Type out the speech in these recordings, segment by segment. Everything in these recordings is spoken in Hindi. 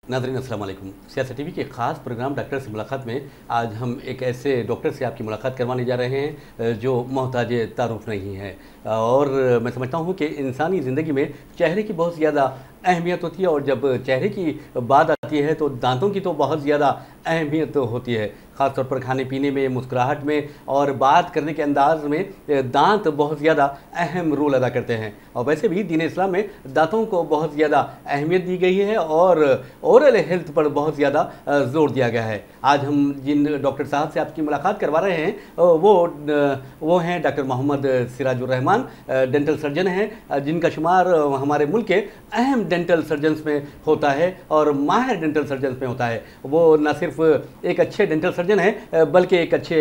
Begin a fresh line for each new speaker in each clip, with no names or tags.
नाज़रीन अस्सलाम वालेकुम। सियासत टीवी के ख़ास प्रोग्राम डॉक्टर से मुलाकात में आज हम एक ऐसे डॉक्टर से आपकी मुलाकात करवाने जा रहे हैं जो मोहताज तारुफ नहीं है। और मैं समझता हूँ कि इंसानी ज़िंदगी में चेहरे की बहुत ज़्यादा अहमियत होती है, और जब चेहरे की बात आती है तो दांतों की तो बहुत ज़्यादा अहमियत होती है। ख़ास तौर पर खाने पीने में, मुस्कुराहट में और बात करने के अंदाज में दांत बहुत ज़्यादा अहम रोल अदा करते हैं। और वैसे भी दीन इस्लाम में दांतों को बहुत ज़्यादा अहमियत दी गई है और ओरल हेल्थ पर बहुत ज़्यादा ज़ोर दिया गया है। आज हम जिन डॉक्टर साहब से आपकी मुलाकात करवा रहे हैं वो हैं doctor Mohammad Sirajur Rahman, dental surgeon हैं जिनका शुमार हमारे मुल्क के अहम डेंटल सर्जन्स में होता है और माहिर डेंटल सर्जन्स में होता है। वो न सिर्फ एक अच्छे डेंटल सर्जन हैं बल्कि एक अच्छे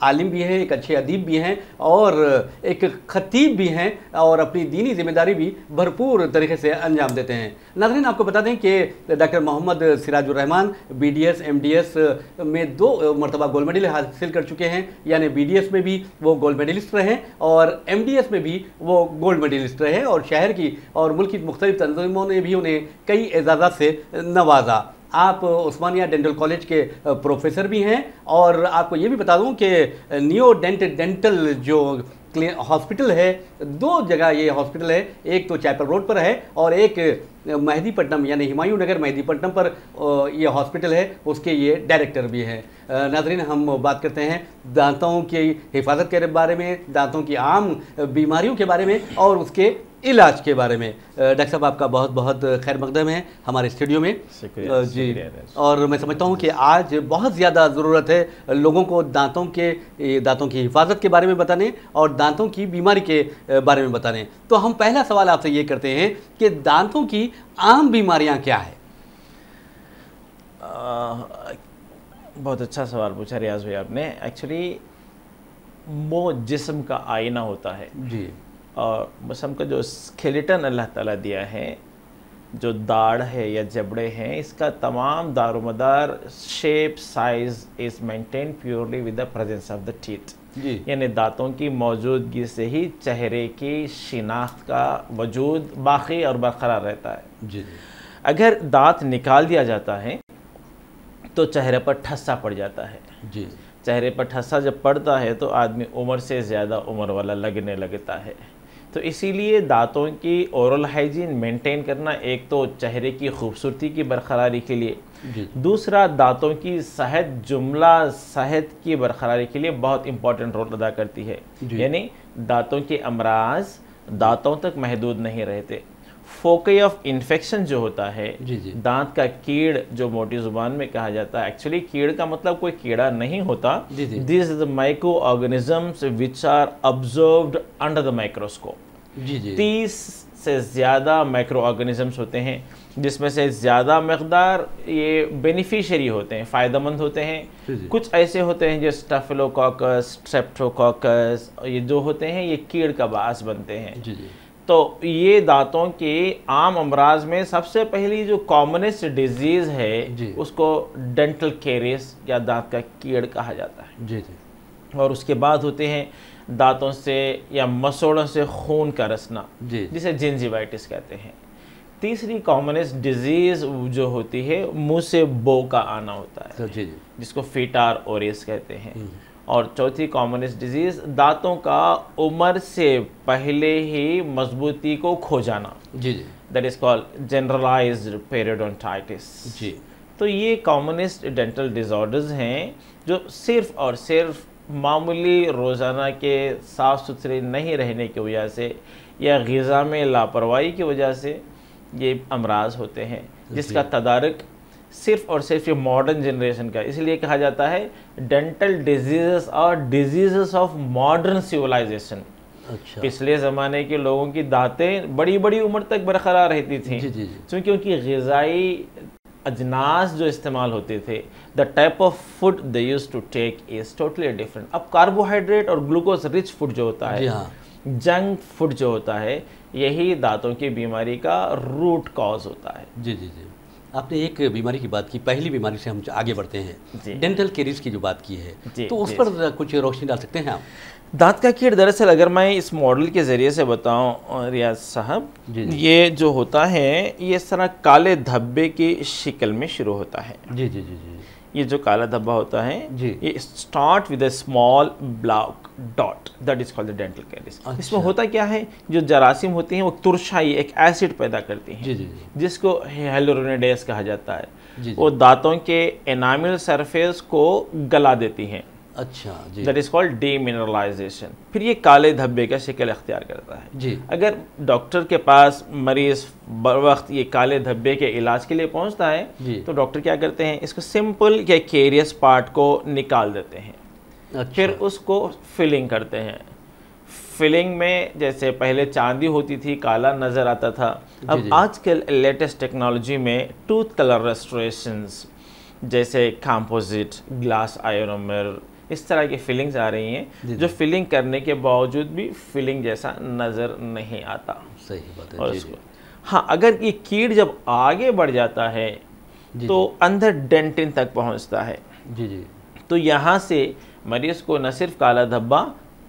आलिम भी हैं, एक अच्छे अदीब भी हैं और एक खतीब भी हैं और अपनी दीनी जिम्मेदारी भी भरपूर तरीके से अंजाम देते हैं। नाज़रीन, आपको बता दें कि doctor Mohammad Sirajur Rahman BDS MDS में 2 मरतबा गोल्ड मेडल हासिल कर चुके हैं, यानी BDS में भी वो गोल्ड मेडलिस्ट रहे और MDS में भी वो गोल्ड मेडलिस्ट रहे और शहर की और मुल्क की मुख्तलिफ तंजीमों ने भी उन्हें कई एजाज़ात से नवाजा। आप उस्मानिया डेंटल कॉलेज के प्रोफेसर भी हैं और आपको ये भी बता दूं कि नियो डेंटल जो हॉस्पिटल है, 2 जगह ये हॉस्पिटल है, एक तो चैपल रोड पर है और एक मेहदीपट्टनम यानी हुमायूं नगर मेहदीपट्टनम पर ये हॉस्पिटल है, उसके ये डायरेक्टर भी हैं। नाज़रीन, हम बात करते हैं दांतों की हिफाजत के बारे में, दांतों की आम बीमारियों के बारे में और उसके इलाज के बारे में। डॉक्टर साहब, आपका बहुत बहुत खैर मकदम है हमारे स्टूडियो में। जी, और मैं समझता हूँ कि आज बहुत ज़्यादा ज़रूरत है लोगों को दांतों की हिफाजत के बारे में बताने और दांतों की बीमारी के बारे में बताने। तो हम पहला सवाल आपसे ये करते हैं कि दांतों की आम बीमारियाँ क्या है?
बहुत अच्छा सवाल पूछा रियाज भाई आपने। एक्चुअली वो जिस्म का आईना होता है
जी,
और जिस्म का जो स्केलेटन अल्लाह ताला दिया है, जो दाढ़ है या जबड़े हैं, इसका तमाम दारोमदार shape size is maintain purely with the presence of the teeth. यानी दांतों की मौजूदगी से ही चेहरे की शिनाख्त का वजूद बाकी और बरकरार रहता है।
जी,
अगर दांत निकाल दिया जाता है तो चेहरे पर ठस्सा पड़ जाता है।
जी,
चेहरे पर ठस्सा जब पड़ता है तो आदमी उम्र से ज़्यादा उम्र वाला लगने लगता है। तो इसीलिए दांतों की ओरल हाइजीन मेंटेन करना एक तो चेहरे की खूबसूरती की बरकरारी के लिए, दूसरा दांतों की सेहत, जुमला सेहत की बरकरारी के लिए बहुत इंपॉर्टेंट रोल अदा करती है। यानी दांतों के अमराज दांतों तक महदूद नहीं रहते। फोकई ऑफ इन्फेक्शन जो होता है, दांत का कीड़ जो मोटी जुबान में कहा जाता है, एक्चुअली कीड़ का मतलब कोई कीड़ा नहीं होता। This is the micro organisms which are observed under the microscope. 30 से ज़्यादा माइक्रो ऑर्गेनिजम्स होते हैं, जिसमें से ज़्यादा मकदार ये बेनिफिशियरी होते हैं, फ़ायदेमंद होते हैं। कुछ ऐसे होते हैं जो स्टेफिलोकोकस, स्ट्रेप्टोकोकस, ये जो होते हैं ये कीड़ का बास बनते हैं। तो ये दांतों के आम अमराज में सबसे पहली जो कॉमनेस्ट डिजीज़ है उसको डेंटल कैरियस या दांत का कीड़ कहा जाता है। और उसके बाद होते हैं दांतों से या मसोड़ों से खून का रसना, जिसे जिंजिवाइटिस कहते हैं। तीसरी कॉमनेस्ट डिजीज़ जो होती है मुंह से बो का आना होता है, जिसको फीटार ओरियस कहते हैं। और चौथी कॉमनेस्ट डिजीज़ दांतों का उम्र से पहले ही मजबूती को खो जाना, that is called generalised periodontitis. तो ये कॉमनेस्ट डेंटल डिसऑर्डर्स हैं जो सिर्फ़ और सिर्फ मामूली रोज़ाना के साफ़ सुथरे नहीं रहने की वजह से या ग़िज़ा में लापरवाही की वजह से ये अमराज होते हैं, जिसका तदारुक सिर्फ और सिर्फ ये मॉडर्न जनरेशन का, इसलिए कहा जाता है डेंटल डिजीज़ और डिजीज़ ऑफ मॉडर्न सिविलाइजेशन। पिछले ज़माने के लोगों की दांतें बड़ी बड़ी उम्र तक बरकरार रहती थी क्योंकि उनकी ग़िज़ाई अजनास जो इस्तेमाल होते थे, the type of food they used to take is totally different. अब कार्बोहाइड्रेट और ग्लूकोज रिच फूड जो होता है, जंक फूड जो होता है, यही दांतों की बीमारी का रूट कॉज होता है।
आपने एक बीमारी की बात की, पहली बीमारी से हम आगे बढ़ते
जी।
हैं, डेंटल कैरीज की जो बात की
जी,
है, तो उस
जी,
पर कुछ रोशनी डाल सकते हैं आप?
दांत का कीड़ दरअसल अगर मैं इस मॉडल के ज़रिए से बताऊं रियाज साहब,
जी, जी।
ये जो होता है ये इस तरह काले धब्बे की शक्ल में शुरू होता है।
जी जी जी जी।
ये जो काला धब्बा होता है
जी।
ये start with a small black dot, that is called the dental caries.
अच्छा।
इसमें होता क्या है, जो जरासीम होती हैं वो तुरशाई एक एसिड पैदा करती हैं,
जी जी जी।
जिसको हाइलुरोनिडेज कहा जाता है।
जी, जी।
वो दांतों के एनामिल सरफेस को गला देती हैं,
अच्छा जी।
That is called demineralisation. फिर ये काले धब्बे का शक्ल अख्तियार करता है।
जी।
अगर डॉक्टर के पास मरीज बर वक्त ये काले धब्बे के इलाज के लिए पहुंचता है
जी।
तो डॉक्टर क्या करते हैं, इसको सिंपल या केरियस पार्ट को निकाल देते हैं।
अच्छा।
फिर उसको फिलिंग करते हैं। फिलिंग में जैसे पहले चांदी होती थी, काला नज़र आता था, अब
जी।
आजकल लेटेस्ट टेक्नोलॉजी में टूथ कलर रेस्टोरेशंस जैसे कंपोजिट, ग्लास आयोनोमर, इस तरह की फिलिंग्स आ रही हैं,
जी,
जो
जी।
फिलिंग करने के बावजूद भी फिलिंग जैसा नज़र नहीं आता।
सही बात है।
और
जी,
उसको हाँ, अगर ये कीड़ जब आगे बढ़ जाता है
जी,
तो अंदर डेंटिन तक पहुंचता है।
जी जी।
तो यहाँ से मरीज को न सिर्फ काला धब्बा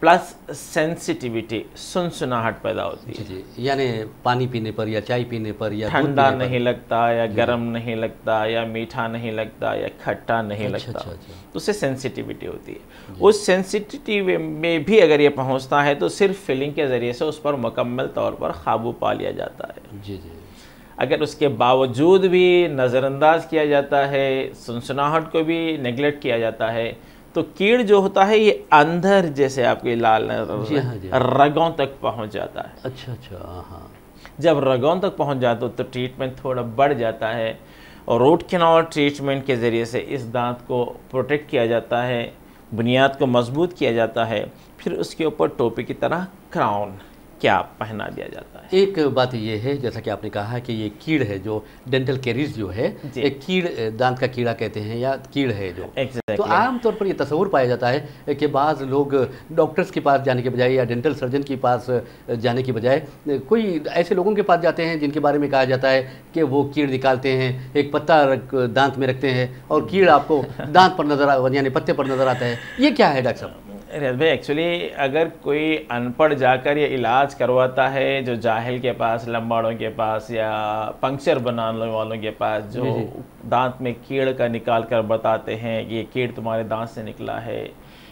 प्लस सेंसिटिविटी, सुनसुनाहट पैदा होती
जी
है।
जी, यानी पानी पीने पर या चाय पीने पर या दूध
ठंडा
पीने पर।
नहीं लगता या गर्म नहीं लगता या मीठा नहीं लगता या खट्टा नहीं
अच्छा,
लगता,
अच्छा, अच्छा।
तो उससे सेंसिटिविटी होती है। उस सेंसिटिविटी में भी अगर ये पहुंचता है तो सिर्फ फिलिंग के ज़रिए से उस पर मुकम्मल तौर पर काबू पा लिया जाता है।
जी जी।
अगर उसके बावजूद भी नज़रअंदाज किया जाता है, सुनसुनाहट को भी नेगलेक्ट किया जाता है, तो कीड़ जो होता है ये अंदर जैसे आपके लाल
जी हाँ, जी हाँ।
रगों तक पहुंच जाता है।
अच्छा अच्छा। हाँ।
जब रगों तक पहुंच जाता तो ट्रीटमेंट थोड़ा बढ़ जाता है और रूट कैनाल ट्रीटमेंट के ज़रिए से इस दांत को प्रोटेक्ट किया जाता है, बुनियाद को मजबूत किया जाता है, फिर उसके ऊपर टोपी की तरह क्राउन कैप पहना दिया जाता है।
एक बात ये है, जैसा कि आपने कहा कि ये कीड़ है जो डेंटल कैरीज जो है,
जी।
एक कीड़, दांत का कीड़ा कहते हैं या कीड़ है जो।
Exactly.
तो आमतौर पर ये तस्वुर पाया जाता है कि बाज़ लोग डॉक्टर्स के पास जाने के बजाय या डेंटल सर्जन के पास जाने की बजाय कोई ऐसे लोगों के पास जाते हैं जिनके बारे में कहा जाता है कि वो कीड़ निकालते हैं, एक पत्ता दांत में रखते हैं और कीड़ आपको दांत पर नजर यानी पत्ते पर नजर आता है। ये क्या है डॉक्टर साहब?
रियाज भाई, एक्चुअली अगर कोई अनपढ़ जाकर ये इलाज करवाता है, जो जाहिल के पास, लंबाड़ों के पास या पंक्चर बनाने वालों के पास, जो
जी।
दांत में कीड़ का निकाल कर बताते हैं कि ये कीड़ तुम्हारे दांत से निकला है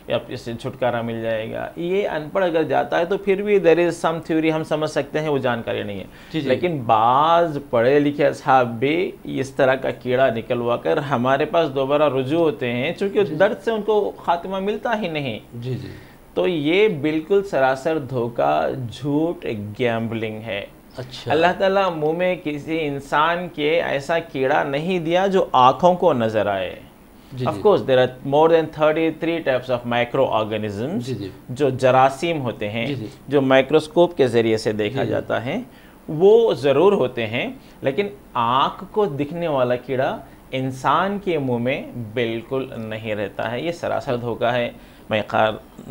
या इससे छुटकारा मिल जाएगा, ये अनपढ़ अगर जाता है तो फिर भी देयर इज सम थ्योरी, हम समझ सकते हैं वो जानकारी नहीं
जी,
है।
जी।
लेकिन बाज पढ़े लिखे साहब भी इस तरह का कीड़ा निकलवा कर हमारे पास दोबारा रुजू होते हैं, चूँकि दर्द से उनको खात्मा मिलता ही नहीं।
जी जी।
तो ये बिल्कुल सरासर धोखा, झूठ, गैम्बलिंग है।
अच्छा।
अल्लाह ताला मुंह में किसी इंसान के ऐसा कीड़ा नहीं दिया जो आँखों को नजर आए।
जी,
ऑफ
जी।
Course there are more than 33 types of micro organisms
जी, जी।
जो जरासीम होते हैं,
जी, जी।
जो माइक्रोस्कोप के ज़रिए से देखा
जी, जी।
जाता है, वो ज़रूर होते हैं, लेकिन आँख को दिखने वाला कीड़ा इंसान के मुंह में बिल्कुल नहीं रहता है। ये सरासर धोखा है। मैं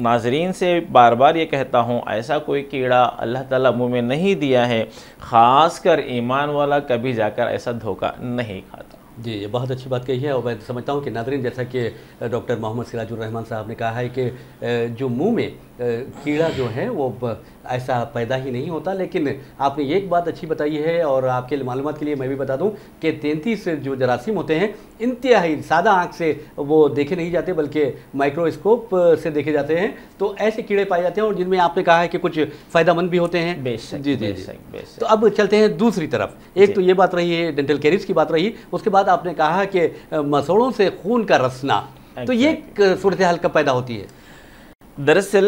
नाजरीन से बार बार ये कहता हूँ, ऐसा कोई कीड़ा अल्लाह ताला मुंह में नहीं दिया है, ख़ासकर ईमान वाला कभी जाकर ऐसा धोखा नहीं खाता।
जी, ये बहुत अच्छी बात कही है और मैं समझता हूँ कि नाज़रीन, जैसा कि डॉक्टर मोहम्मद सिराजुर रहमान साहब ने कहा है कि जो मुंह में कीड़ा जो है वो ऐसा पैदा ही नहीं होता, लेकिन आपने ये एक बात अच्छी बताई है और आपके मालूमात के लिए मैं भी बता दूं कि 33 जो जरासीम होते हैं इंतहाई सादा आँख से वो देखे नहीं जाते बल्कि माइक्रोस्कोप से देखे जाते हैं। तो ऐसे कीड़े पाए जाते हैं और जिनमें आपने कहा है कि कुछ फ़ायदेमंद भी होते हैं।
बेशक,
जी जी
बेशक,
जी।
बेशक।
तो अब चलते हैं दूसरी तरफ। एक तो ये बात रही है, डेंटल कैरीज की बात रही, उसके बाद आपने कहा कि मसोड़ों से खून का रसना, तो ये सूरत हाल कब पैदा होती है?
दरअसल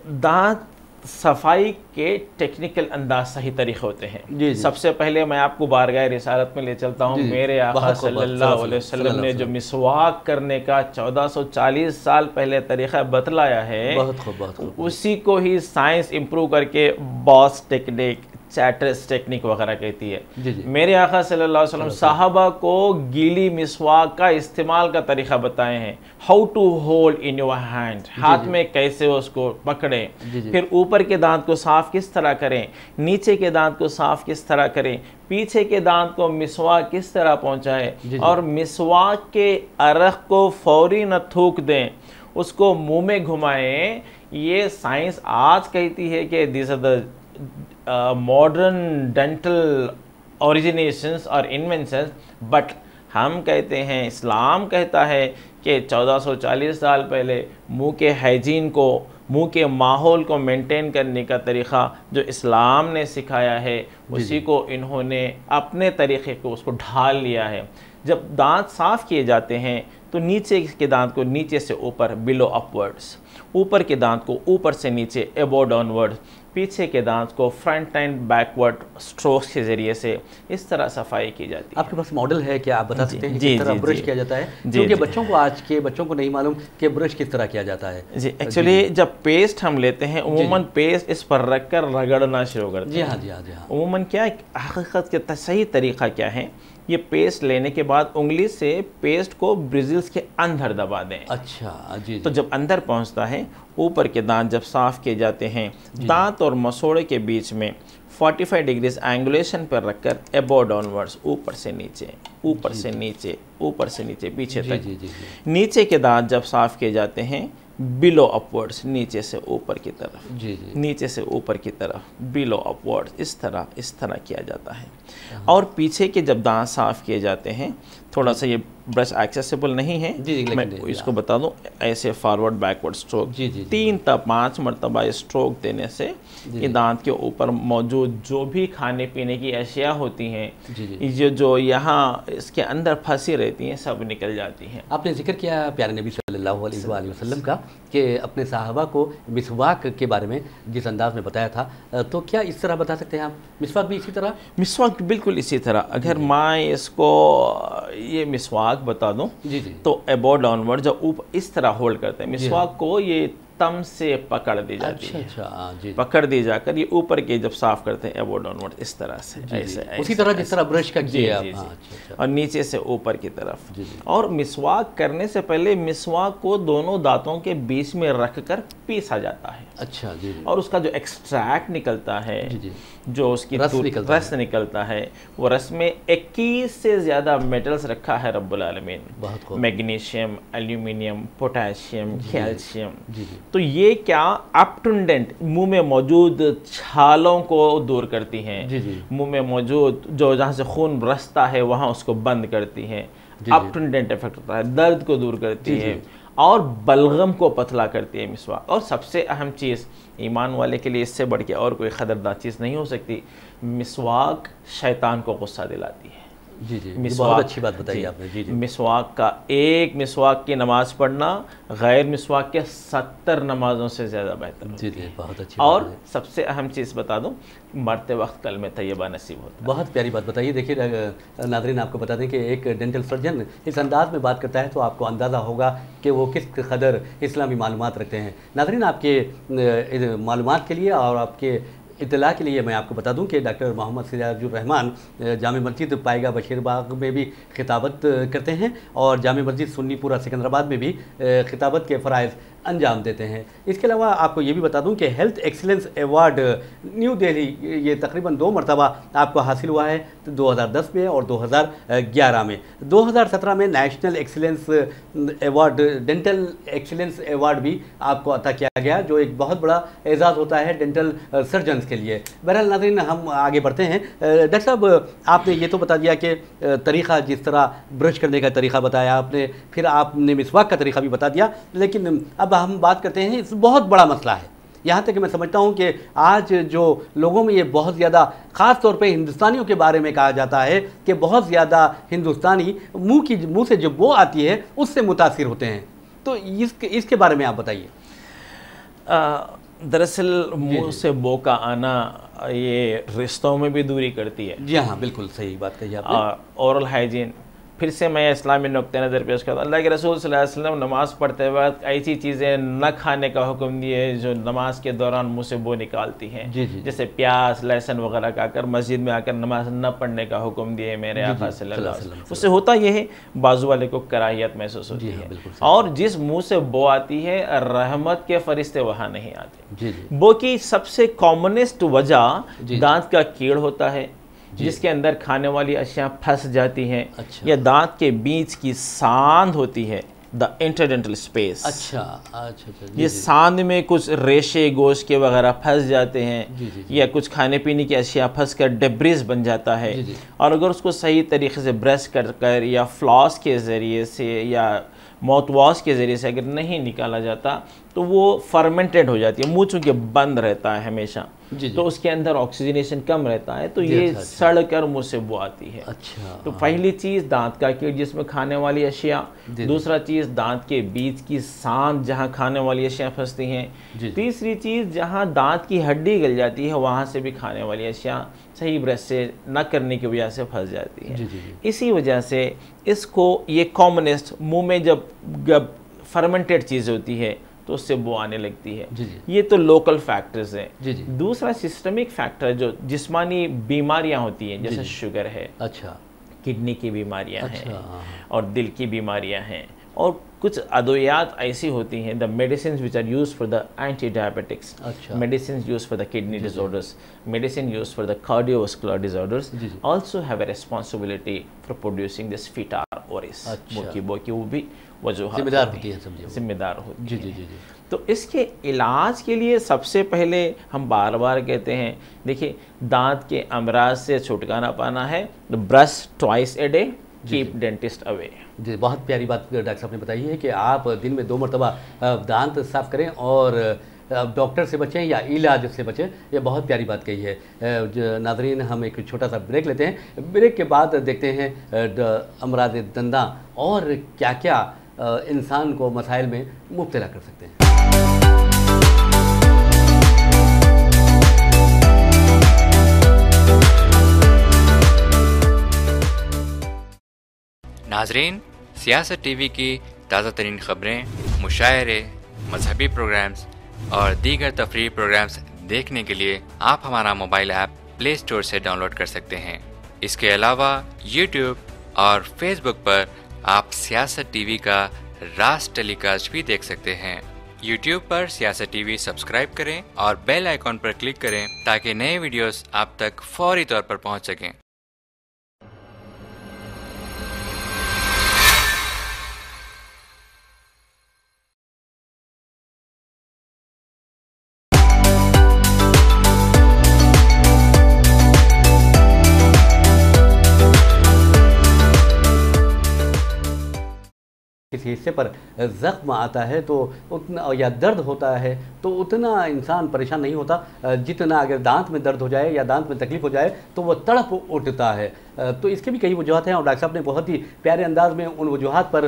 दांत सफाई के टेक्निकल अंदाज सही तरीके होते हैं।
जी, जी।
सबसे पहले मैं आपको बारगाह रिसालत में ले चलता हूँ।
जी, जी।
मेरे आका
बहुत खूब,
सल्लल्लाहु अलैहि वसल्लम ने जो मिसवाक करने का 1440 साल पहले तरीक़ा बतलाया है,
बहुत खूब, बहुत खूब।
उसी को ही साइंस इम्प्रूव करके बॉस टेक्निक, चैटर्स टेक्निक वगैरह कहती है।
जी जी।
मेरे आका सल्लल्लाहु अलैहि वसल्लम साहबा को गीली मिसवाक का इस्तेमाल का तरीका बताए हैं, how to hold in your hand, हाथ में कैसे उसको पकड़ें, फिर ऊपर के दांत को साफ किस तरह करें, नीचे के दांत को साफ किस तरह करें, पीछे के दांत को मिसवाक किस तरह पहुंचाएं, और मिसवाक के अरख को फौरी न थूक दें, उसको मुंह में घुमाएं। ये साइंस आज कहती है कि this are the modern dental originations और इन्वेंशंस, बट हम कहते हैं, इस्लाम कहता है कि 1440 साल पहले मुंह के हाइजीन को, मुंह के माहौल को मेंटेन करने का तरीक़ा जो इस्लाम ने सिखाया है, उसी को इन्होंने अपने तरीक़े को उसको ढाल लिया है। जब दांत साफ़ किए जाते हैं तो नीचे के दांत को नीचे से ऊपर, बिलो अपवर्ड्स, ऊपर के दांत को ऊपर से नीचे, एबो डाउनवर्ड्स, पीछे के दांत को फ्रंट एंड बैकवर्ड स्ट्रोक्स के जरिए से इस तरह सफाई की जाती है।
आपके पास मॉडल है क्या, आप बता सकते हैं किस तरह ब्रश किया जाता है? क्योंकि बच्चों को, आज के बच्चों को नहीं मालूम कि ब्रश किस तरह किया जाता है।
जी, एक्चुअली जब पेस्ट हम लेते हैं, उमूमन पेस्ट इस पर रख कर रगड़ना शुरू करते हैं।
जी हाँ, जी हाँ, जी हाँ।
उमूमन क्या हकीकत के सही तरीका क्या है, ये पेस्ट लेने के बाद उंगली से पेस्ट को ब्रिजल्स के अंदर दबा दें।
अच्छा जी।
तो जब अंदर पहुंचता है, ऊपर के दांत जब साफ किए जाते हैं, दांत और मसोड़े के बीच में 45 डिग्रीज एंगुलेशन पर रखकर एबो डाउनवर्ड्स, ऊपर से नीचे, ऊपर से नीचे, ऊपर से नीचे, पीछे तक। नीचे के दांत जब साफ किए जाते हैं, बिलो अपवर्ड्स, नीचे से ऊपर की तरफ, नीचे से ऊपर की तरफ, बिलो अपवर्ड्स, इस तरह किया जाता है। और पीछे के जब दांत साफ किए जाते हैं, थोड़ा सा ये ब्रश एक्सेसिबल नहीं है, मैं इसको बता दूं, ऐसे फॉरवर्ड बैकवर्ड स्ट्रोक 3 से 5 मरतबा स्ट्रोक देने से ये दांत के ऊपर मौजूद जो भी खाने पीने की अशिया होती हैं, जो यहाँ इसके अंदर फंसी रहती हैं, सब निकल जाती हैं।
आपने जिक्र किया प्यारे नबी सल्लल्लाहु अलैहि वसल्लम का कि अपने साहबा को मिसवाक के बारे में जिस अंदाज में बताया था, तो क्या इस तरह बता सकते हैं आप? मिसवाक भी इसी तरह?
मिसवाक बिल्कुल इसी तरह। अगर मैं इसको ये मिसवाक बता दूं, तो एबो डाउनवर्ड जब ऊपर इस तरह होल्ड करते हैं मिसवाक को, ये तम से पकड़ दी जाती है।
अच्छा,
पकड़ दी जाकर ये ऊपर के जब साफ करते हैं एबो डाउनवर्ड, इस तरह से, ऐसे
उसी तरह जिस तरह ब्रश का किया,
और नीचे से ऊपर की तरफ। और मिसवाक करने से पहले मिसवाक को दोनों दांतों के बीच में रखकर पीसा जाता है।
अच्छा जी।
और उसका जो एक्सट्रैक्ट निकलता है, जो उसकी रस निकलता है, वो रस में 21 से ज़्यादा मेटल्स रखा है रब्बुल आलमीन, मैग्नीशियम, एल्यूमिनियम, पोटेशियम, कैल्शियम। तो ये क्या अपटुंडेंट, मुंह में मौजूद छालों को दूर करती हैं, मुंह में मौजूद जो जहाँ से खून बरसता है वहाँ उसको बंद करती हैं, अपटुंडेंट इफेक्ट होता है, दर्द को दूर करती है, और बलगम को पतला करती है मिसवाक। और सबसे अहम चीज़, ईमान वाले के लिए इससे बढ़ के और कोई खतरनाक चीज़ नहीं हो सकती, मिसवाक शैतान को गुस्सा दिलाती है।
बहुत अच्छी बात बताई आपने।
मिसवाक का, एक मिसवाक की नमाज पढ़ना गैर मिसवाक के 70 नमाजों से ज़्यादा बेहतर होती है।
बहुत अच्छी।
और सबसे अहम चीज़ बता दूं, मरते वक्त कलमे तैयबा नसीब होता है।
बहुत प्यारी बात बताइए। देखिए नाज़रीन, आपको बता दें कि एक डेंटल सर्जन इस अंदाज में बात करता है तो आपको अंदाज़ा होगा कि वो किस कदर इस्लामी मालूमात रखते हैं। नाज़रीन, आपके मालूमात के लिए और आपके इत्तला के लिए मैं आपको बता दूं कि डॉक्टर मोहम्मद सिराजुर रहमान जामे मस्जिद पाएगा बशीरबाग में भी खिताबत करते हैं, और जामे मस्जिद सुन्नीपुरा सिकंदराबाद में भी खिताबत के फ़राइज़ अंजाम देते हैं। इसके अलावा आपको ये भी बता दूं कि health excellence award new Delhi, ये तकरीबन 2 मरतबा आपको हासिल हुआ है, 2010 में और 2011 में। 2017 में national excellence award, dental excellence award भी आपको अता किया गया, जो एक बहुत बड़ा एजाज़ होता है डेंटल सर्जन्स के लिए। बहरहाल नाज़रीन, हम आगे बढ़ते हैं। डॉक्टर साहब, आपने ये तो बता दिया कि तरीक़ा, जिस तरह ब्रश करने का तरीक़ा बताया आपने, फिर आपने मिसवाक का तरीक़ा भी बता दिया, लेकिन अब हम बात करते हैं, इस बहुत बड़ा मसला है। यहाँ तक कि मैं समझता हूँ कि आज जो लोगों में ये बहुत ज़्यादा, ख़ास तौर पे हिंदुस्तानियों के बारे में कहा जाता है कि बहुत ज़्यादा हिंदुस्तानी मुंह से जो बो आती है उससे मुतासिर होते हैं, तो इसके बारे में आप बताइए।
दरअसल मुंह से बो का आना ये रिश्तों में भी दूरी करती है।
जी हाँ, बिल्कुल सही बात कही आपने।
ओरल हाइजीन फिर से मैं इस्लामी नुक्ते नज़र पेश करता हूँ। अल्लाह के रसूल सल्लल्लाहु अलैहि वसल्लम नमाज़ पढ़ते वक्त ऐसी चीज़ें न खाने का हुक्म दिए जो नमाज के दौरान मुँह से बो निकालती हैं, जैसे प्याज लहसुन वगैरह खाकर मस्जिद में आकर नमाज न पढ़ने का हुक्म दिए मेरे आका सल्लल्लाहु अलैहि वसल्लम। उससे होता यह है बाजू वाले को कराहियत महसूस होती है, और जिस मुँह से बो आती है रहमत के फरिश्ते वहाँ नहीं आते। बो की सबसे कॉमनेस्ट वजह दांत का कीड़ होता है, जिसके अंदर खाने वाली अशिया फंस जाती हैं। अच्छा। या दांत के बीच की सांद होती है, द इंटरडेंटल स्पेस। अच्छा। ये सांद में कुछ रेशे गोश्त के वगैरह फंस जाते हैं, या कुछ खाने पीने की अशिया फंस कर डेब्रिस बन जाता है। और अगर उसको सही तरीके से ब्रश कर या फ्लॉस के ज़रिए से या माउथ वॉश के ज़रिए से अगर नहीं निकाला जाता तो वो फर्मेंटेड हो जाती है। मुँह चूँकि बंद रहता है हमेशा, तो उसके अंदर ऑक्सीजनेशन कम रहता है, तो ये सड़ कर मुँह से बो आती है। अच्छा। तो पहली चीज़ दांत का कीड़ जिसमें खाने वाली अशिया, दूसरा चीज़ दांत के बीच की सांद जहाँ खाने वाली अशिया फंसती हैं, तीसरी चीज़ जहाँ दांत की हड्डी गल जाती है वहाँ से भी खाने वाली अशिया सही ब्रश से न करने की वजह से फंस जाती है। इसी वजह से इसको ये कॉमनेस्ट मुँह में जब फर्मेंटेड चीज़ होती है तो उससे बो आने लगती है। ये तो लोकल फैक्टर्स हैं। दूसरा सिस्टमिक फैक्टर जो जिस्मानी बीमारियां होती हैं, जैसे शुगर है, अच्छा, किडनी की बीमारियां हैं, और दिल की बीमारियां हैं, और कुछ अद्वियात ऐसी होती हैं, the medicine which are use for the anti diabetics, medicine use for the kidney disorders, medicine use for the cardiovascular disorders also have a responsibility for producing this foetor oris. बोकी वो भी वजूहत जिम्मेदार होती है। जी। तो इसके इलाज के लिए सबसे पहले हम बार बार कहते हैं, देखिए दांत के अमराज से छुटकारा पाना है तो brush twice a day, keep dentist away.
जी, बहुत प्यारी बात डॉक्टर साहब ने बताई है कि आप दिन में 2 मरतबा दांत साफ करें और डॉक्टर से बचें या इलाज से बचें। ये बहुत प्यारी बात कही है। नाज़रीन, हम एक छोटा सा ब्रेक लेते हैं। ब्रेक के बाद देखते हैं अमराज दंदा और क्या क्या इंसान को मसाइल में मुब्तला कर सकते हैं।
नाज़रीन, सियासत टीवी की ताज़ा तरीन ख़बरें, मुशायरे, मजहबी प्रोग्राम्स और दीगर तफरीही प्रोग्राम्स देखने के लिए आप हमारा मोबाइल ऐप प्ले स्टोर से डाउनलोड कर सकते हैं। इसके अलावा यूट्यूब और फेसबुक पर आप सियासत टीवी का राज टेलीकास्ट भी देख सकते हैं। यूट्यूब पर सियासत टीवी सब्सक्राइब करें और बेल आइकॉन पर क्लिक करें ताकि नए वीडियोस आप तक फौरी तौर पर पहुंच सकें।
किसी हिस्से पर ज़ख्म आता है तो उतना, या दर्द होता है तो उतना इंसान परेशान नहीं होता जितना अगर दांत में दर्द हो जाए या दांत में तकलीफ़ हो जाए तो वह तड़प उठता है। तो इसके भी कई वजूहत हैं और डॉक्टर साहब ने बहुत ही प्यारे अंदाज में उन वजूहत पर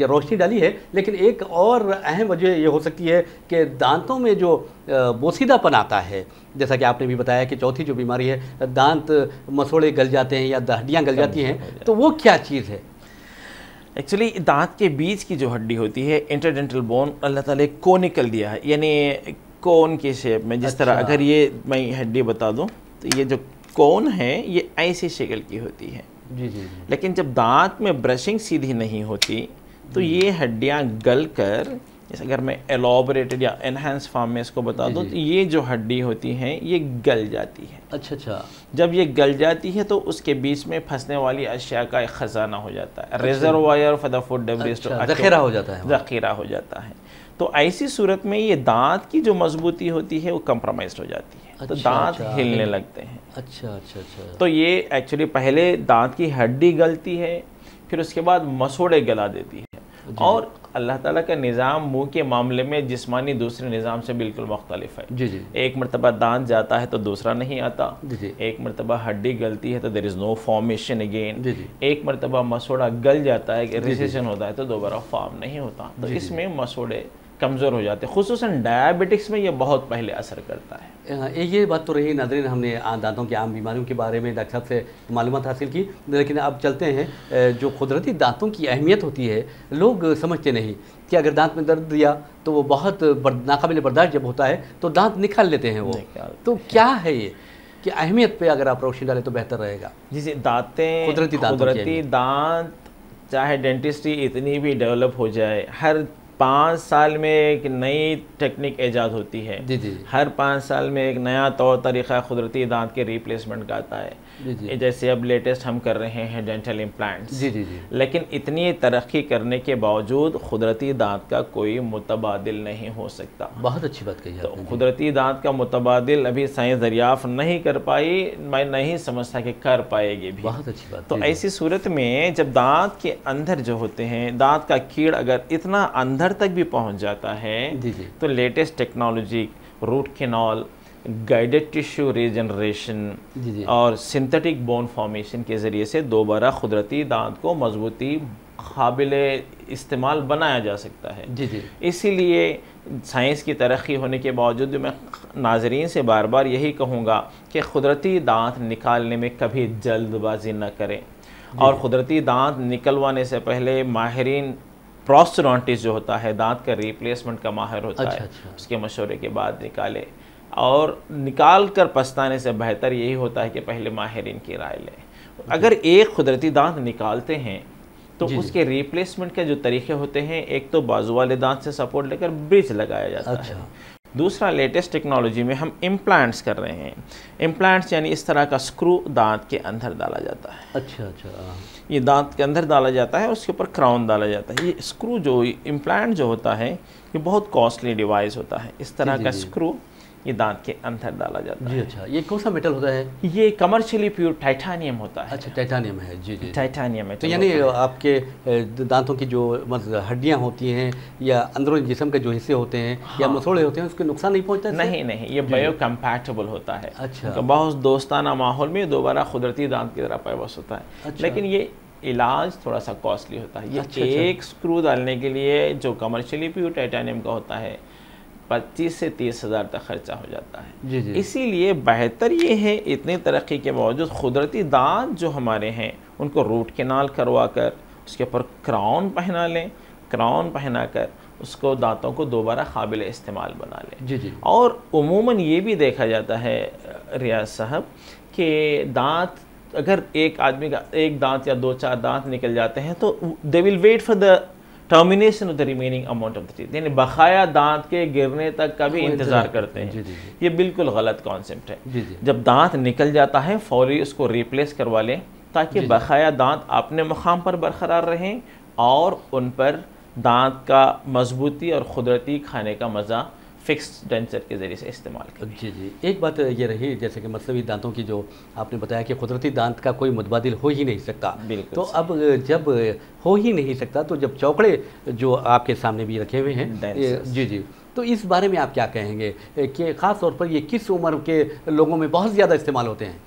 रोशनी डाली है। लेकिन एक और अहम वजह ये हो सकती है कि दांतों में जो बोसीदापन आता है, जैसा कि आपने भी बताया कि चौथी जो बीमारी है दांत मसोड़े गल जाते हैं या हड्डियाँ गल जाती हैं, तो वो क्या चीज़ है?
एक्चुअली दांत के बीच की जो हड्डी होती है इंटरडेंटल बोन, अल्लाह ताला कोनिकल दिया है, यानी कोन के शेप में। जिस तरह अगर ये मैं हड्डी बता दूं तो ये जो कोन है ये ऐसी शक्ल की होती है। जी। लेकिन जब दांत में ब्रशिंग सीधी नहीं होती तो ये हड्डियां गल कर, अगर मैं एलॉबरेटेड या एनहांस फॉर्म में इसको बता दूं तो ये जो हड्डी होती हैं ये गल जाती है। अच्छा। जब ये गल जाती है तो उसके बीच में फंसने वाली अशिया का एक खजाना हो जाता है, reservoir for the food debris,
ज़ख़ीरा हो जाता है,
ज़ख़ीरा हो जाता है। तो ऐसी सूरत में ये दांत की जो मजबूती होती है वो कंप्रोमाइज हो जाती है। तो दांत हिलने लगते हैं। अच्छा। तो ये एक्चुअली पहले दांत की हड्डी गलती है, फिर उसके बाद मसोड़े गला देती है। और अल्लाह ताला का निज़ाम मुंह के मामले में जिस्मानी दूसरे निज़ाम से बिल्कुल मुख्तलिफ है। जी। एक मरतबा दांत जाता है तो दूसरा नहीं आता। जी। एक मरतबा हड्डी गलती है तो there is no formation again. एक मरतबा मसोड़ा गल जाता है, रिसेशन होता है तो दोबारा फॉर्म नहीं होता। तो इसमें मसोड़े कमज़ोर हो जाते हैं। खुसूसन डायबिटिक्स में ये बहुत पहले असर करता है।
ये बात तो रही नाज़रीन, हमने दांतों की आम बीमारियों के बारे में डॉक्टर साहब से मालूमात हासिल की, लेकिन अब चलते हैं जो कुदरती दांतों की अहमियत होती है लोग समझते नहीं कि अगर दांत में दर्द दिया तो वो बहुत नाकाबिल बर्दाश्त जब होता है तो दांत निकाल लेते हैं वो। तो क्या है ये कि अहमियत पे अगर आप रोशनी डालें तो बेहतर रहेगा।
जैसे दांतें, कुदरती दांत, चाहे डेंटिस्ट्री इतनी भी डेवलप हो जाए, हर 5 साल में एक नई टेक्निक ईजाद होती है।
जी जी।
हर 5 साल में एक नया तौर तरीक़ा कुदरती दांत के रिप्लेसमेंट का आता है।
जी जी।
जैसे अब लेटेस्ट हम कर रहे हैं डेंटल इम्प्लांट्स।
जी जी जी।
लेकिन इतनी तरक्की करने के बावजूद कुदरती दांत का कोई मुतबादिल नहीं हो सकता।
बहुत अच्छी बात कही
तो
आपने।
कुदरती दांत का मुतबादिल अभी साइंस दरियाफ्त नहीं कर पाई, मैं नहीं समझता कि कर पाएगी भी।
बहुत अच्छी बात।
तो ऐसी सूरत में जब दांत के अंदर जो होते हैं, दांत का कीड़ अगर इतना अंदर तक भी पहुंच जाता है
जी जी।
तो latest technology, root canal, guided tissue regeneration और सिंथेटिक बोन फॉर्मेशन के ज़रिए से दोबारा कुदरती दांत को मजबूती काबिले इस्तेमाल बनाया जा सकता है।
जी जी।
इसीलिए साइंस की तरक्की होने के बावजूद भी मैं नाजरीन से बार बार यही कहूँगा कि कुदरती दांत निकालने में कभी जल्दबाजी न करें, और कुदरती दांत निकलवाने से पहले माहिरीन प्रोस्टोडोंटिस्ट जो होता है, दांत का रिप्लेसमेंट का माहिर होता है, उसके मशवरे के बाद निकाले। और निकाल कर पछताने से बेहतर यही होता है कि पहले माहिरीन की राय लें। अगर एक कुदरती दांत निकालते हैं तो उसके रिप्लेसमेंट के जो तरीके होते हैं, एक तो बाजू वाले दांत से सपोर्ट लेकर ब्रिज लगाया जाता है। दूसरा, लेटेस्ट टेक्नोलॉजी में हम इम्प्लांट्स कर रहे हैं। इम्प्लांट्स यानी इस तरह का स्क्रू दांत के अंदर डाला जाता है।
अच्छा अच्छा।
ये दांत के अंदर डाला जाता है, उसके ऊपर क्राउन डाला जाता है। ये स्क्रू जो इम्प्लांट जो होता है ये बहुत कॉस्टली डिवाइस होता है। इस तरह का स्क्रू ये दांत के अंदर डाला जाता है।
अच्छा, ये कौन सा मेटल होता है?
ये कमर्शियली प्योर टाइटानियम होता है।
अच्छा, टाइटानियम है। जी जी,
टाइटानियम है।
तो यानी आपके दांतों की जो मतलब हड्डियां होती हैं या अंदरूनी जिस्म के जो हिस्से होते हैं या मसोड़े होते हैं उसके नुकसान नहीं पहुंचता है?
नहीं नहीं, ये बायो कंपैटिबल होता है।
अच्छा।
तो बहुत दोस्ताना माहौल में दोबारा कुदरती दांत की तरह पैवस होता है।
अच्छा।
लेकिन ये इलाज थोड़ा सा कॉस्टली होता है। ये एक स्क्रू डालने के लिए जो कमर्शियली प्योर टाइटानियम का होता है 25 से 30 हज़ार तक खर्चा हो जाता है।
जी जी।
इसीलिए बेहतर ये है, इतनी तरक्की के बावजूद कुदरती दांत जो हमारे हैं उनको रूट कैनाल करवा कर उसके ऊपर क्राउन पहना लें। क्राउन पहना कर उसको दांतों को दोबारा काबिल इस्तेमाल बना लें।
जी जी।
और उमूमन ये भी देखा जाता है रियाज साहब कि दांत, अगर एक आदमी का एक दांत या 2-4 दांत निकल जाते हैं तो they will wait for the termination of the remaining amount of the teeth, यानी बकाया दांत के गिरने तक का भी इंतजार करते हैं।
जी जी।
ये बिल्कुल गलत कॉन्सेप्ट है।
जी जी।
जब दांत निकल जाता है फौरी उसको रिप्लेस करवा लें ताकि बकाया दांत अपने मुकाम पर बरकरार रहें और उन पर दांत का मजबूती और कुदरती खाने का मज़ा फिक्स डेंचर के ज़रिए से इस्तेमाल करें।
जी जी। एक बात ये रही, जैसे कि मसलवी दांतों की जो आपने बताया कि कुदरती दांत का कोई मुतबादिल हो ही नहीं सकता।
बिल्कुल।
तो अब जब हो ही नहीं सकता तो जब चौकड़े जो आपके सामने भी रखे हुए हैं, जी जी, तो इस बारे में आप क्या कहेंगे कि ख़ास तौर पर ये किस उम्र के लोगों में बहुत ज़्यादा इस्तेमाल होते हैं?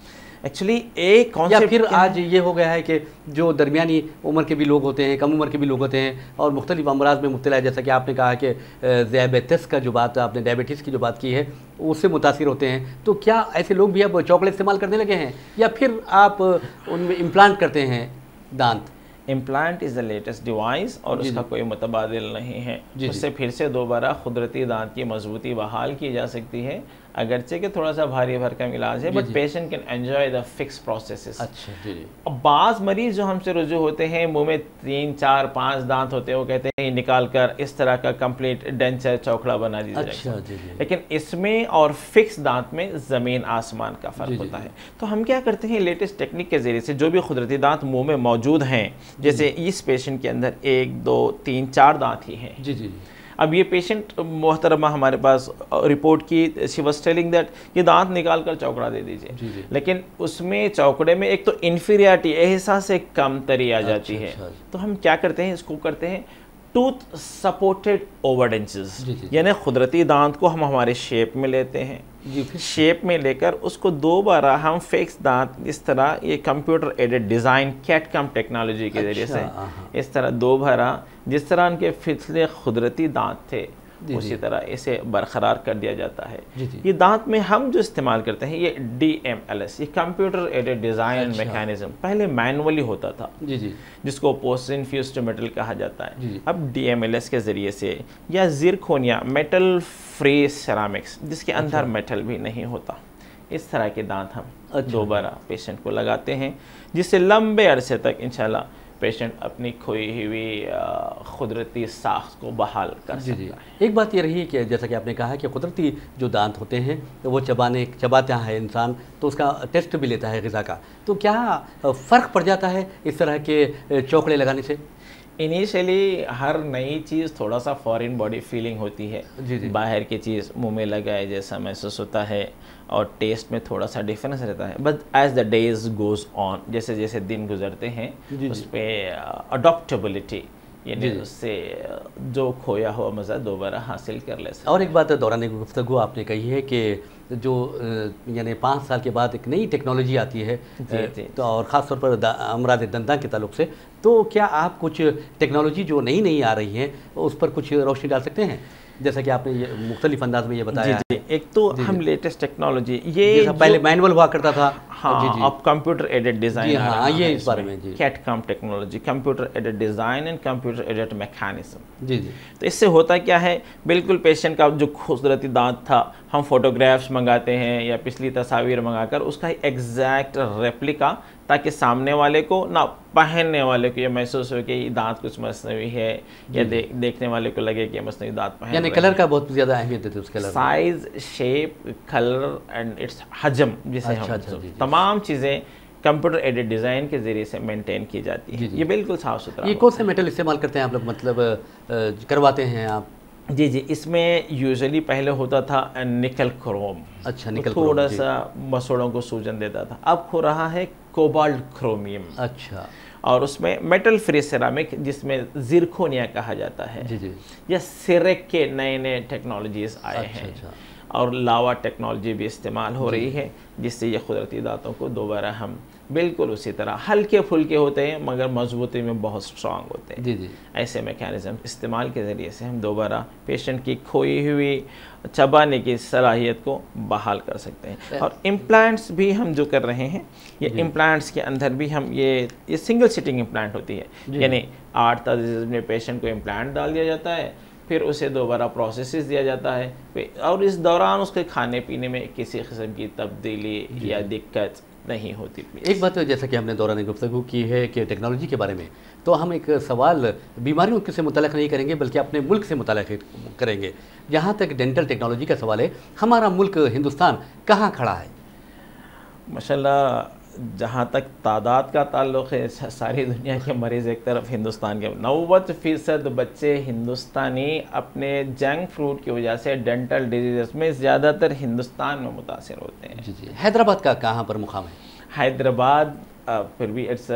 एक्चुअली एक कॉन्सेप्ट,
या फिर आज ये हो गया है कि जो दरमियानी उम्र के भी लोग होते हैं, कम उम्र के भी लोग होते हैं और मुख्तलिफ अमराज में मुब्तला है, जैसा कि आपने कहा कि ज़ियाबेतिस का जो बात, आपने डायबिटीज़ की जो बात की है उससे मुतासिर होते हैं, तो क्या ऐसे लोग भी अब चॉकलेट इस्तेमाल करने लगे हैं या फिर आप उनमें इम्प्लांट करते हैं दांत?
Implant is the latest device और उसका कोई मुतबादिल नहीं है। उससे फिर से दोबारा कुदरती दांत की मजबूती बहाल की जा सकती है, अगरचे कि थोड़ा सा भारी भरकम इलाज है, but patient can enjoy the fix processes.
अच्छा जी।
अब बाज़ मरीज़ जो हमसे रुजू होते हैं, मुंह में 3, 4, 5 दांत होते हैं, वो कहते हैं निकाल कर इस तरह का कंप्लीट डेंचर चौकड़ा बना दीजिए।
अच्छा जी जी।
लेकिन इसमें और फिक्स दांत में ज़मीन आसमान का फ़र्क होता है। तो हम क्या करते हैं, लेटेस्ट टेक्निक के ज़रिए से जो भी कुदरती दांत मुँह में मौजूद हैं, जैसे इस पेशेंट के अंदर 1, 2, 3, 4 दांत ही हैं।
जी जी।
अब ये पेशेंट मोहतरमा हमारे पास रिपोर्ट की, शी वाज टेलिंग दैट ये दांत निकाल कर चौकड़ा दे दीजिए। लेकिन उसमें चौकड़े में एक तो इन्फीरियरिटी, एहसास से कमतरी आ जाती है। तो हम क्या करते हैं, इसको करते हैं टूथ सपोर्टेड ओवरडेंचेस, यानी कुदरती दांत को हम हमारे शेप में लेते हैं, शेप में लेकर उसको दोबारा हम फिक्स दांत इस तरह, ये कंप्यूटर एडेड डिज़ाइन कैट कम टेक्नोलॉजी के जरिए से इस तरह दोबारा जिस तरह उनके फिसले कुदरती दांत थे उसी तरह इसे बरकरार कर दिया जाता है।
जी जी।
ये दांत में हम जो इस्तेमाल करते हैं ये DMLS, ये कंप्यूटर एडेड डिज़ाइन मैकेनिज्म, पहले मैनुअली होता था
जी जी।
जिसको पोस्ट इन्फ्यूज्ड मेटल कहा जाता
जी,
है।
जी।
अब DMLS के ज़रिए से या जिरकोनिया मेटल फ्री सेरामिक्स जिसके अंदर मेटल भी नहीं होता, इस तरह के दांत हम दोबारा पेशेंट को लगाते हैं, जिससे लंबे अरसे तक इंशाल्लाह पेशेंट अपनी खोई हुई कुदरती साख को बहाल कर सकता है।
एक बात ये रही कि जैसा कि आपने कहा कि कुदरती जो दांत होते हैं तो वो चबाता है इंसान, तो उसका टेस्ट भी लेता है ग़िज़ा का, तो क्या फ़र्क पड़ जाता है इस तरह के चौकड़े लगाने से?
इनिशियली हर नई चीज़ थोड़ा सा फॉरेन बॉडी फीलिंग होती है।
जी जी।
बाहर की चीज़ मुंह में लगाए जैसा महसूस होता है और टेस्ट में थोड़ा सा डिफरेंस रहता है, but as the days goes on, जैसे जैसे दिन गुजरते हैं उस पर अडॉप्टेबिलिटी यानी उससे जो खोया हुआ मज़ा दोबारा हासिल कर ले सकते।
और एक बात दौरान गुफ्तगू आपने कही है कि जो यानी 5 साल के बाद एक नई टेक्नोलॉजी आती है तो और ख़ास तौर पर अमराद दंदा के ताल्लुक से, तो क्या आप कुछ टेक्नोलॉजी जो नई नई आ रही हैं उस पर कुछ रोशनी डाल सकते हैं, जैसा कि आपने ये मुख्तलिफ अंदाज में ये बताया?
जी, एक तो हम लेटेस्ट टेक्नोलॉजी ये
पहले मैनुअल हुआ करता था,
हाँ, अब कंप्यूटर एडेड डिज़ाइन,
हाँ ये इस बारे में जी,
CAD CAM technology, computer aided design and computer aided mechanism.
जी जी।
तो इससे होता क्या है, बिल्कुल पेशेंट का जो खूबसूरती दांत था, हम फोटोग्राफ्स मंगाते हैं या पिछली तस्वीर मंगाकर उसका एग्जैक्ट रेप्लिका, ताकि सामने वाले को ना पहनने वाले को ये महसूस हो कि ये दांत कुछ मसनवी है, या देखने वाले को लगे कि मसनवी दांत पहन,
यानी कलर का बहुत ज़्यादा अहमियत देते हैं उस colour,
size, shape, colour and it's हजम, जिसे हम तमाम चीज़ें कंप्यूटर एडेड डिज़ाइन के ज़रिए से मेंटेन की जाती है। ये बिल्कुल साफ़ सुथरा।
ये कौन से मेटल इस्तेमाल करते हैं आप लोग, मतलब करवाते हैं आप?
जी जी, इसमें यूजुअली पहले होता था निकल क्रोम।
अच्छा, निकल
थोड़ा सा मसोड़ों को सूजन देता था, अब हो रहा है कोबाल्ट क्रोमियम।
अच्छा।
और उसमें मेटल फ्री सेरामिक जिसमें जिरकोनिया कहा जाता है।
जी जी।
या सिरेक के नए नए टेक्नोलॉजीज़ आए हैं।
अच्छा।
और लावा टेक्नोलॉजी भी इस्तेमाल हो रही है, जिससे ये कुदरती दांतों को दोबारा हम बिल्कुल उसी तरह हल्के फुल्के होते हैं मगर मजबूती में बहुत स्ट्रांग होते हैं।
जी जी।
ऐसे मैकेनिज्म इस्तेमाल के ज़रिए से हम दोबारा पेशेंट की खोई हुई चबाने की सलाहियत को बहाल कर सकते हैं। और इम्प्लांट्स भी हम जो कर रहे हैं, ये इम्प्लांट्स के अंदर भी हम ये सिंगल सिटिंग इम्प्लांट होती है, यानी 8 ताज़ में पेशेंट को इम्प्लांट डाल दिया जाता है, फिर उसे दोबारा प्रोसेसेस दिया जाता है और इस दौरान उसके खाने पीने में किसी किस्म की तब्दीली या दिक्कत नहीं होती।
एक बात जैसा कि हमने दौरान गुफ्तगू की है कि टेक्नोलॉजी के बारे में, तो हम एक सवाल बीमारियों से मुतल्लिक़ नहीं करेंगे बल्कि अपने मुल्क से मुतल्लिक़ करेंगे। जहाँ तक डेंटल टेक्नोलॉजी का सवाल है, हमारा मुल्क हिंदुस्तान कहाँ खड़ा है?
माशाल्लाह, जहाँ तक तादाद का ताल्लुक़ है, सारी दुनिया के मरीज़ एक तरफ, हिंदुस्तान के 90% बच्चे हिंदुस्तानी अपने जंक फूड की वजह से डेंटल डिजीज़ में ज़्यादातर हिंदुस्तान में मुतासिर होते हैं।
जी जी। हैदराबाद का कहाँ पर मुकाम है?
हैदराबाद फिर भी इट्स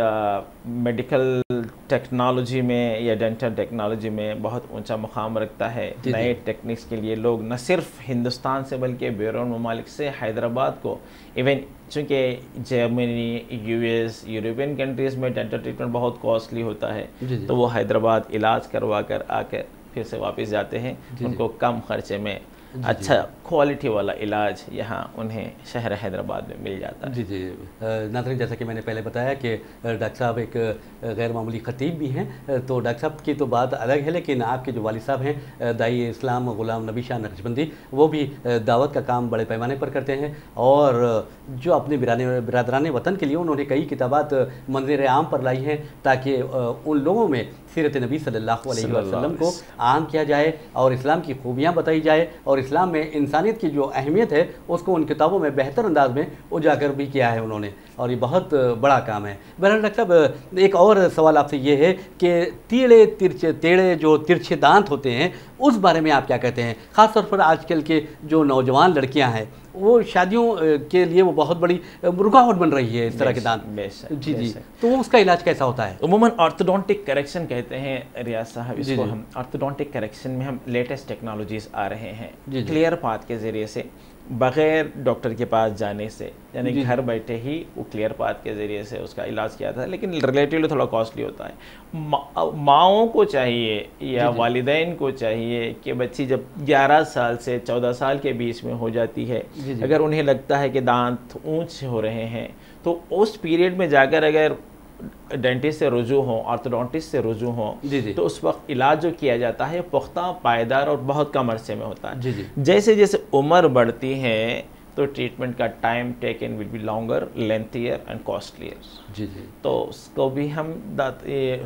मेडिकल टेक्नोलॉजी में या डेंटल टेक्नोलॉजी में बहुत ऊंचा मुकाम रखता है। नए टेक्निक्स के लिए लोग न सिर्फ हिंदुस्तान से बल्कि बैरून ममालिक से हैदराबाद को, इवन चूँकि जर्मनी, US, यूरोपियन कंट्रीज़ में डेंटल ट्रीटमेंट बहुत कॉस्टली होता है, तो वो हैदराबाद इलाज करवा कर आकर फिर से वापस जाते हैं। उनको कम खर्चे में अच्छा क्वालिटी वाला इलाज यहाँ उन्हें शहर हैदराबाद में मिल जाता है।
जी जी। नाज़रीन, जैसा कि मैंने पहले बताया कि डॉक्टर साहब एक गैर मामूली ख़तीब भी हैं, तो डॉक्टर साहब की तो बात अलग है, लेकिन आपके जो वालिद साहब हैं दाई इस्लाम ग़ुलाम नबी शाह नक्शबंदी, वो भी दावत का काम बड़े पैमाने पर करते हैं और जो अपने बिरादरान वतन के लिए उन्होंने कई किताबात मंज़र आम पर लाई हैं ताकि उन लोगों में सीरत नबी सल्लल्लाहु अलैहि वसल्लम को आम किया जाए और इस्लाम की खूबियाँ बताई जाए और इस्लाम में इंसानियत की जो अहमियत है उसको उन किताबों में बेहतर अंदाज में उजागर भी किया है उन्होंने, और ये बहुत बड़ा काम है। बहरहाल डॉक्टर साहब, एक और सवाल आपसे ये है कि टेढ़े जो तिरछे दांत होते हैं उस बारे में आप क्या कहते हैं? ख़ास तौर पर आजकल के जो नौजवान लड़कियां हैं वो शादियों के लिए वो बहुत बड़ी रुकावट बन रही है इस तरह के दांत। जी जी। तो उसका इलाज कैसा होता है?
उमूमन ऑर्थोडोंटिक करेक्शन कहते हैं रियाज साहब इसको। हम ऑर्थोडोंटिक करेक्शन में हम लेटेस्ट टेक्नोलॉजीज़ आ रहे हैं, क्लियर पाथ के ज़रिए से बग़ैर डॉक्टर के पास जाने से, यानी घर बैठे ही वो क्लियर पाथ के ज़रिए से उसका इलाज किया था, लेकिन रिलेटिवली थोड़ा कॉस्टली होता है। माओं को चाहिए या वालिदैन को चाहिए कि बच्ची जब 11 साल से 14 साल के बीच में हो जाती है, अगर उन्हें लगता है कि दांत ऊंचे हो रहे हैं, तो उस पीरियड में जाकर अगर डेंटिस्ट से रुजू हो, ऑर्थोडोंटिस्ट से रुजू हो, तो उस वक्त इलाज जो किया जाता है पुख्ता, पायदार और बहुत कम अरसे में होता है। जैसे जैसे उम्र बढ़ती है तो ट्रीटमेंट का time taken will be longer, lengthier and costlier. तो उसको भी हम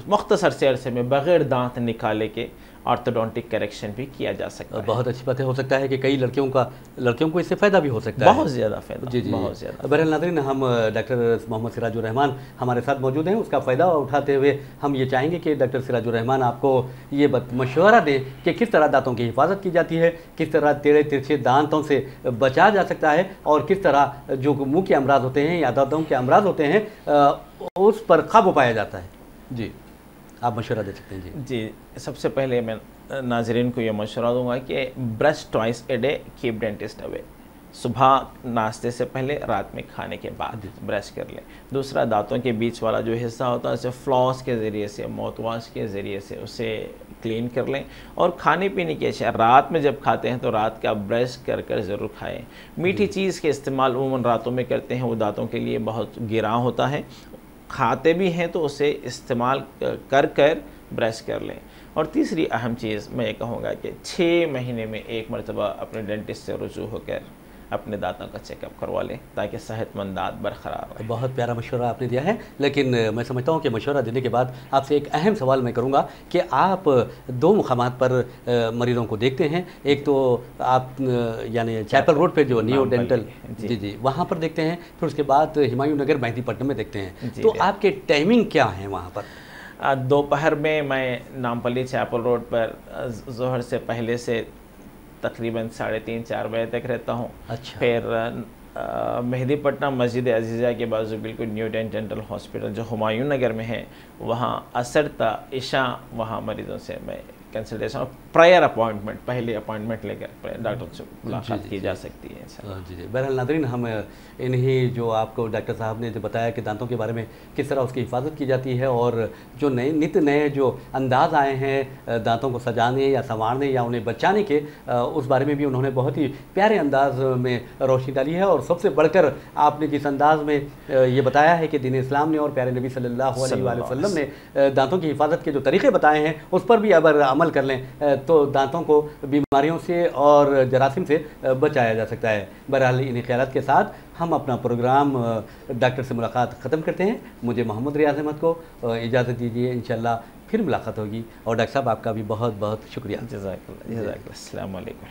मुख्तसर से अरसे में बग़ैर दांत निकाले के ऑर्थोडोंटिक करेक्शन भी किया जा सकता है।
बहुत अच्छी बात है। हो सकता है कि कई लड़कियों को इससे फ़ायदा भी हो सकता है,
बहुत ज़्यादा फ़ायदा। जी, बहुत ज़्यादा।
बहरहाल नाज़रीन, हम डॉक्टर मोहम्मद सिराजुर रहमान हमारे साथ मौजूद हैं। उसका फ़ायदा उठाते हुए हम ये चाहेंगे कि डॉक्टर सिराजुर रहमान आपको ये मशवरा दें कि किस तरह दांतों की हिफाजत की जाती है, किस तरह टेढ़े तिरछे दांतों से बचा जा सकता है, और किस तरह जो मुँह के अमराज होते हैं या दांतों के अमराज होते हैं उस पर काबू पाया जाता है। जी, आप मशवरा दे सकते हैं।
जी, सबसे पहले मैं नाजरीन को ये मशवरा दूंगा कि brush twice a day, keep dentist away. सुबह नाश्ते से पहले, रात में खाने के बाद ब्रश कर लें। दूसरा, दांतों के बीच वाला जो हिस्सा होता है उसे फ्लॉस के ज़रिए से, माउथ वॉश के ज़रिए से उसे क्लीन कर लें। और खाने पीने की अशिया रात में जब खाते हैं तो रात का ब्रश कर कर ज़रूर खाएँ। मीठी चीज़ के इस्तेमाल उमूमन रातों में करते हैं, वो दांतों के लिए बहुत गिरा होता है। खाते भी हैं तो उसे इस्तेमाल कर कर ब्रश कर लें। और तीसरी अहम चीज़ मैं ये कहूँगा कि 6 महीने में एक मरतबा अपने डेंटिस्ट से रुजू होकर अपने दांतों का चेकअप करवा लें ताकि सेहतमंद दांत बरकरार रहे।
बहुत प्यारा मशवरा आपने दिया है, लेकिन मैं समझता हूँ कि मशवरा देने के बाद आपसे एक अहम सवाल मैं करूँगा कि आप 2 मुकामात पर मरीज़ों को देखते हैं। एक तो आप यानी चैपल रोड पे जो नियो डेंटल, जी वहाँ पर देखते हैं, फिर उसके बाद हिमायूं नगर मेहदीपट्टनम में देखते हैं। तो आपके टाइमिंग क्या है वहाँ पर?
दोपहर में मैं नामपल्ली चैपल रोड पर ज़ोहर से पहले से तकरीबन 3:30-4 बजे तक रहता हूँ।
अच्छा।
फिर मेहदीपट्टनम मस्जिद अजीज़ा के बाजू बिल्कुल न्यू डेंटल हॉस्पिटल जो हुमायूं नगर में है, वहाँ असर ता इशा वहाँ मरीज़ों से मैं कंसल्टेशन और प्रायर अपॉइंटमेंट, पहले अपॉइंटमेंट लेकर डॉक्टर से मुलाकात की जा सकती है।
जी जी। बहरहाल नाज़रीन, हम इन्हीं जो आपको डॉक्टर साहब ने जो बताया कि दांतों के बारे में किस तरह उसकी हिफाजत की जाती है, और जो नित नए जो अंदाज आए हैं दांतों को सजाने या संवारने या उन्हें बचाने के, उस बारे में भी उन्होंने बहुत ही प्यारे अंदाज में रोशनी डाली है। और सबसे बढ़कर आपने जिस अंदाज में ये बताया है कि दीन इस्लाम ने और प्यारे नबी सल्लल्लाहु अलैहि वसल्लम ने दांतों की हिफाजत के जो तरीक़े बताए हैं उस पर भी अगर अमल कर लें तो दांतों को बीमारियों से और जरासीम से बचाया जा सकता है। बहरहाल इन्हीं ख्यालात के साथ हम अपना प्रोग्राम डॉक्टर से मुलाकात ख़त्म करते हैं। मुझे मोहम्मद रियाज अहमद को इजाज़त दीजिए, इंशाल्लाह फिर मुलाकात होगी। और डॉक्टर साहब आपका भी बहुत बहुत शुक्रिया।
जज़ाकल्लाह। अस्सलाम वालेकुम।